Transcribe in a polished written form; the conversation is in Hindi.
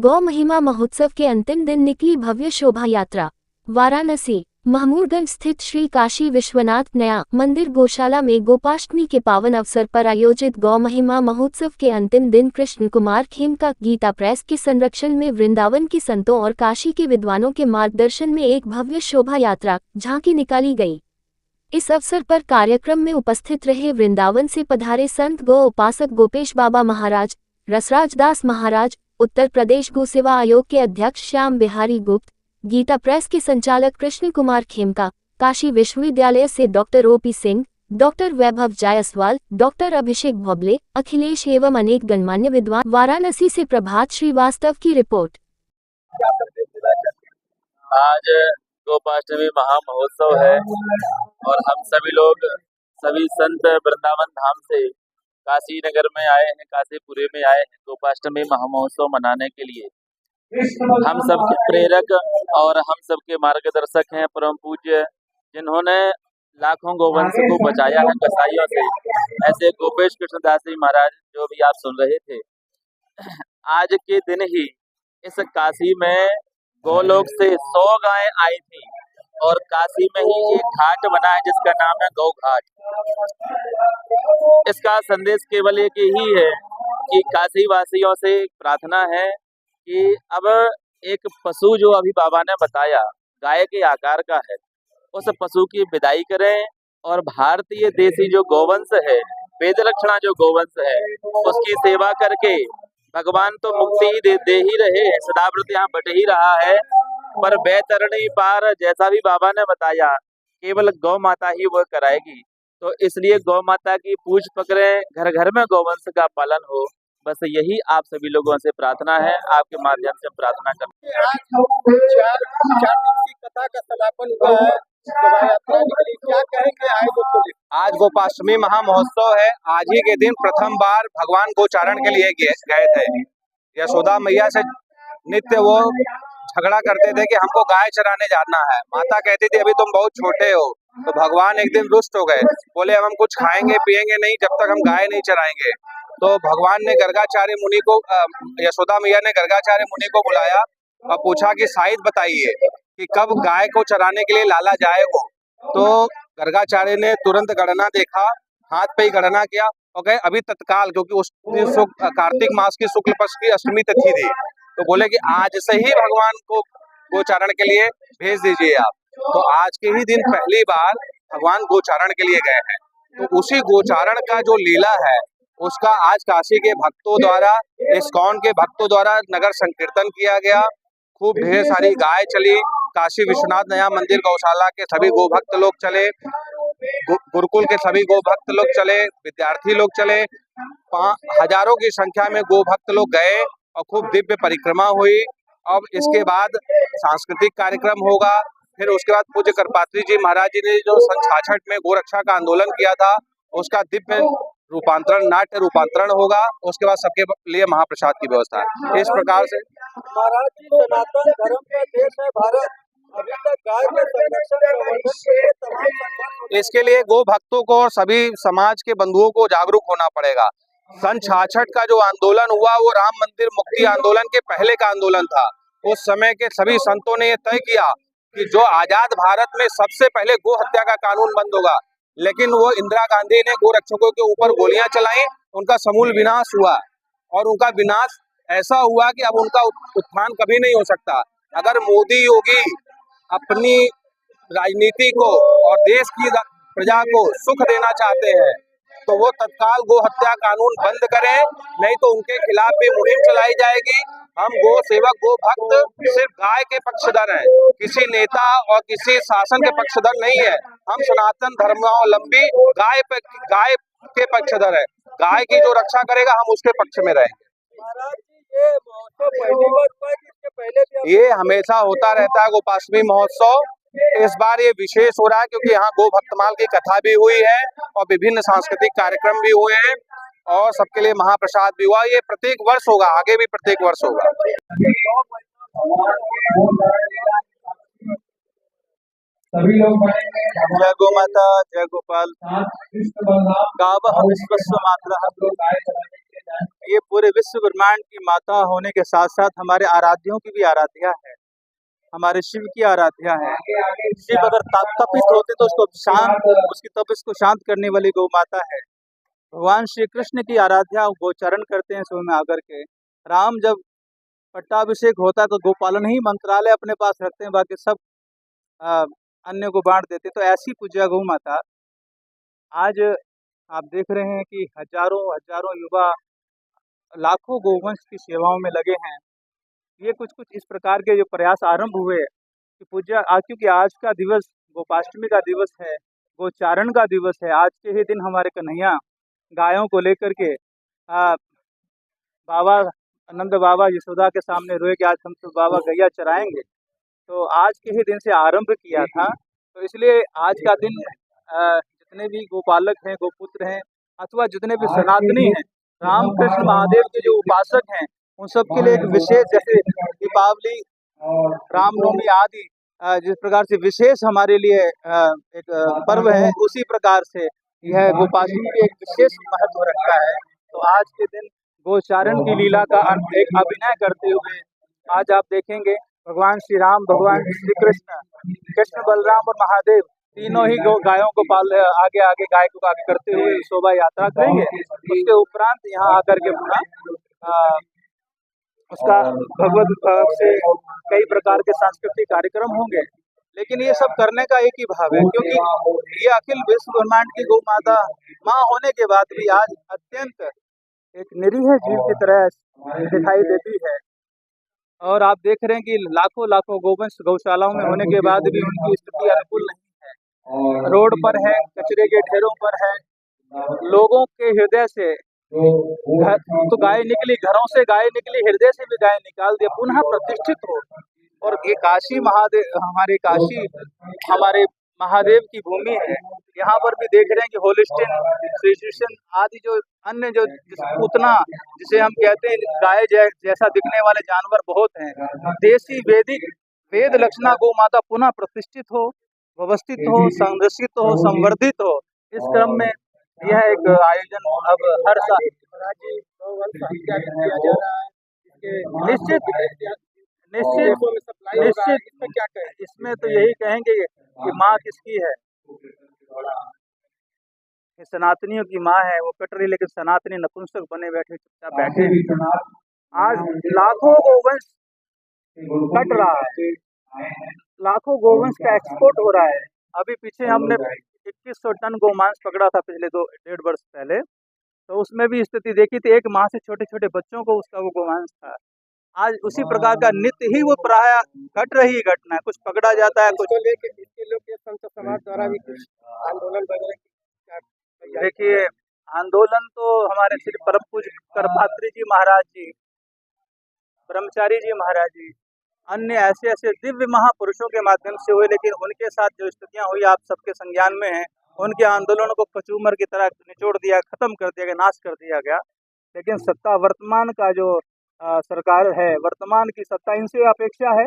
गौ महिमा महोत्सव के अंतिम दिन निकली भव्य शोभा यात्रा। वाराणसी महमूदगंज स्थित श्री काशी विश्वनाथ नया मंदिर गौशाला में गोपाष्टमी के पावन अवसर पर आयोजित गौ महिमा महोत्सव के अंतिम दिन कृष्ण कुमार खेमका गीता प्रेस के संरक्षण में वृंदावन की संतों और काशी के विद्वानों के मार्गदर्शन में एक भव्य शोभा यात्रा झांकी निकाली गई। इस अवसर पर कार्यक्रम में उपस्थित रहे वृंदावन से पधारे संत गौ उपासक गोपेश बाबा महाराज, रसराज दास महाराज, उत्तर प्रदेश गौ सेवा आयोग के अध्यक्ष श्याम बिहारी गुप्त, गीता प्रेस के संचालक कृष्ण कुमार खेमका, काशी विश्वविद्यालय से डॉक्टर ओपी सिंह, डॉक्टर वैभव जायसवाल, डॉक्टर अभिषेक भोबले, अखिलेश एवं अनेक गणमान्य विद्वान। वाराणसी से प्रभात श्रीवास्तव की रिपोर्ट। आज गोपाष्टमी महामहोत्सव है और हम सभी लोग सभी संत वृंदावन धाम से काशी नगर में आए हैं, काशीपुरे में आए हैं गोपाष्टमी महामहोत्सव मनाने के लिए। हम सबके प्रेरक और हम सबके मार्गदर्शक हैं परम पूज्य, जिन्होंने लाखों गोवंश को बचाया है कसाईयों से, ऐसे गोपेश कृष्णदास जी महाराज जो भी आप सुन रहे थे। आज के दिन ही इस काशी में गोलोक से 100 गायें आई थी और काशी में ही एक घाट बना है जिसका नाम है गौ घाट। इसका संदेश केवल एक ही है कि काशी वासियों से प्रार्थना है कि अब एक पशु जो अभी बाबा ने बताया गाय के आकार का है, उस पशु की विदाई करें और भारतीय देसी जो गोवंश है, वेद लक्षणा जो गोवंश है, उसकी सेवा करके भगवान तो मुक्ति ही दे ही रहे हैं, सदाव्रत यहाँ बट ही रहा है, पर बैतरणी पार जैसा भी बाबा ने बताया केवल गौ माता ही वो कराएगी। तो इसलिए गौ माता की पूछ पकड़े, घर घर में गौवंश का पालन हो, बस यही आप सभी लोगों से प्रार्थना है। आपके माध्यम से प्रार्थना करते हैं। कथा का समापन हुआ है, क्या कहेंगे? आज गोपाष्टमी महामहोत्सव है। आज ही के दिन प्रथम बार भगवान गोचारण के लिए गए थे। यशोदा मैया से नित्य वो झगड़ा करते थे कि हमको गाय चराने जाना है। माता कहती थी अभी तुम बहुत छोटे हो, तो भगवान एक दिन रुष्ट हो गए, बोले अब हम कुछ खाएंगे पिएंगे नहीं जब तक हम गाय नहीं चराएंगे। तो भगवान ने गर्गाचार्य मुनि को, यशोदा मैया ने गर्गाचार्य मुनि को बुलाया और पूछा कि शायद बताइए कि कब गाय को चराने के लिए लाला जाएगा। तो गर्गाचार्य ने तुरंत गणना देखा, हाथ पे ही गणना किया और कहे अभी तत्काल, क्योंकि उस कार्तिक मास की शुक्ल पक्ष की अष्टमी तिथि थी, तो बोले कि आज से ही भगवान को गोचारण के लिए भेज दीजिए आप। तो आज के ही दिन पहली बार भगवान गोचारण के लिए गए हैं। तो उसी गोचारण का जो लीला है उसका आज काशी के भक्तों द्वारा, इस्कॉन के भक्तों द्वारा नगर संकीर्तन किया गया। खूब ढेर सारी गाय चली, काशी विश्वनाथ नया मंदिर गौशाला के सभी गोभक्त लोग चले, गुरुकुल के सभी गोभक्त लोग चले, विद्यार्थी लोग चले, हजारों की संख्या में गोभक्त लोग गए और खूब दिव्य परिक्रमा हुई। अब इसके बाद सांस्कृतिक कार्यक्रम होगा। फिर उसके बाद पूज्य करपात्री जी महाराज जी ने जो सन 66 में गोरक्षा का आंदोलन किया था, उसका दिव्य रूपांतरण, नाट्य रूपांतरण होगा। उसके बाद सबके लिए महाप्रसाद की व्यवस्था है। इस प्रकार से महाराज जी, सनातन धर्म का देश है भारत, अभी तक गाय के संरक्षण प्रवर्धन के लिए तमाम इसके लिए गो भक्तों को और सभी समाज के बंधुओं को जागरूक होना पड़ेगा। सन 66 का जो आंदोलन हुआ वो राम मंदिर मुक्ति आंदोलन के पहले का आंदोलन था। उस समय के सभी संतों ने यह तय किया कि जो आजाद भारत में सबसे पहले गो हत्या का कानून बंद होगा, लेकिन वो इंदिरा गांधी ने गोरक्षकों के ऊपर गोलियां चलाई, उनका समूल विनाश हुआ और उनका विनाश ऐसा हुआ कि अब उनका उत्थान कभी नहीं हो सकता। अगर मोदी योगी अपनी राजनीति को और देश की प्रजा को सुख देना चाहते हैं तो वो तत्काल गो हत्या कानून बंद करें, नहीं तो उनके खिलाफ भी मुहिम चलाई जाएगी। हम गो सेवक, गो भक्त सिर्फ गाय के पक्षधर हैं, किसी नेता और किसी शासन के पक्षधर नहीं है। हम सनातन धर्मावलंबी गाय के पक्षधर है। गाय की जो रक्षा करेगा हम उसके पक्ष में रहेंगे। ये हमेशा होता रहता है गोपाष्टमी महोत्सव। इस बार ये विशेष हो रहा है क्योंकि यहाँ गो भक्तमाल की कथा भी हुई है और विभिन्न सांस्कृतिक कार्यक्रम भी हुए हैं और सबके लिए महाप्रसाद भी हुआ। ये प्रत्येक वर्ष होगा, आगे भी प्रत्येक वर्ष होगा। सभी लोग जय गो माता, जय गोपाल, गावः विश्वस्य मातरः, ये पूरे विश्व ब्रह्मांड की माता होने के साथ साथ हमारे आराध्यों की भी आराध्या है, हमारे शिव की आराध्या है। शिव अगर तपित होते तो उसकी तपिश को शांत करने वाली गौ माता है। भगवान श्री कृष्ण की आराध्या गोचरण करते हैं सुबह में आकर के। राम जब पट्टाभिषेक होता है तो गोपालन ही मंत्रालय अपने पास रखते हैं, बाकी सब अन्य को बांट देते। तो ऐसी पूज्या गौ माता आज आप देख रहे हैं कि हजारों हजारों युवा लाखों गोवंश की सेवाओं में लगे हैं। ये कुछ इस प्रकार के जो प्रयास आरंभ हुए कि पूज्या क्योंकि आज का दिवस गोपाष्टमी का दिवस है, गोचारण का दिवस है। आज के ही दिन हमारे कन्हैया गायों को लेकर के बाबा नंद बाबा यशोदा के सामने रोए कि आज हम तो बाबा गैया चराएंगे। तो आज के ही दिन से आरंभ किया था। तो इसलिए आज का दिन जितने भी गोपालक हैं, गोपुत्र हैं, अथवा जितने भी सनातनी हैं, रामकृष्ण महादेव के जो उपासक हैं, उन सब के लिए एक विशेष, जैसे दीपावली, रामनवमी आदि जिस प्रकार से विशेष हमारे लिए एक पर्व है, उसी प्रकार से यह गोपाष्टमी भी एक विशेष महत्व रखता है। तो आज के दिन गोचारण की लीला का एक अभिनय करते हुए आज आप देखेंगे भगवान श्री राम, भगवान श्री कृष्ण बलराम और महादेव तीनों ही गायों को आगे आगे गाय को आगे करते हुए शोभा यात्रा करेंगे। उसके उपरांत यहाँ आकर के पूरा उसका भगवत भाव से कई प्रकार के सांस्कृतिक कार्यक्रम होंगे। लेकिन ये सब करने का एक ही भाव है, क्योंकि ये अखिल विश्व ब्रह्मांड की गौ माता माँ होने के बाद भी आज अत्यंत एक निरीह जीव की तरह दिखाई देती है। और आप देख रहे हैं कि लाखों लाखों गोवंश गौशालाओं में होने के बाद भी उनकी स्थिति अनुकूल नहीं है। रोड पर है, कचरे के ढेरों पर है। लोगों के हृदय से तो गाय निकली, घरों से गाय निकली, हृदय से भी गाय निकाल दिया, पुनः प्रतिष्ठित हो। और ये काशी महादेव, हमारे महादेव की भूमि है। यहाँ पर भी देख रहे हैं कि होलिस्टिन, फ्रीजियन आदि जो अन्य जो पूतना जिसे हम कहते हैं गाय जैसा दिखने वाले जानवर बहुत हैं। देसी वैदिक वेद लक्षणा गौ माता पुनः प्रतिष्ठित हो, व्यवस्थित हो, संरक्षित हो, संवर्धित हो। इस क्रम में यह एक आयोजन अब हर साल निश्चित इसमें तो यही कहेंगे कि माँ किसकी है। ये सनातनियों की माँ है, वो कट रही, लेकिन सनातनी नपुंसक बने बैठे, चुपचाप बैठे। आज लाखों गोवंश कट रहा है, लाखों गोवंश का एक्सपोर्ट हो रहा है। अभी पीछे हमने 2100 टन गोमांस पकड़ा था पिछले 1.5 वर्ष पहले, तो उसमें भी स्थिति देखी थी, एक माँ से छोटे छोटे बच्चों को उसका वो गोमांस था। आज उसी प्रकार का नित्य ही वो प्राय घट रही घटना है, कुछ पकड़ा जाता है, कुछ लेके इसके लोग संत समाज द्वारा भी कुछ आंदोलन वगैरह। देखिए, आंदोलन तो हमारे श्री परम पूज्य करपात्री जी महाराज जी, ब्रह्मचारी जी महाराज जी, अन्य ऐसे ऐसे दिव्य महापुरुषों के माध्यम से हुए, लेकिन उनके साथ जो स्थितियां हुई आप सबके संज्ञान में है। उनके आंदोलनों को कचूमर की तरह निचोड़ दिया, खत्म कर दिया गया, नाश कर दिया गया। लेकिन सत्ता वर्तमान का जो सरकार है, वर्तमान की सत्ता इनसे अपेक्षा है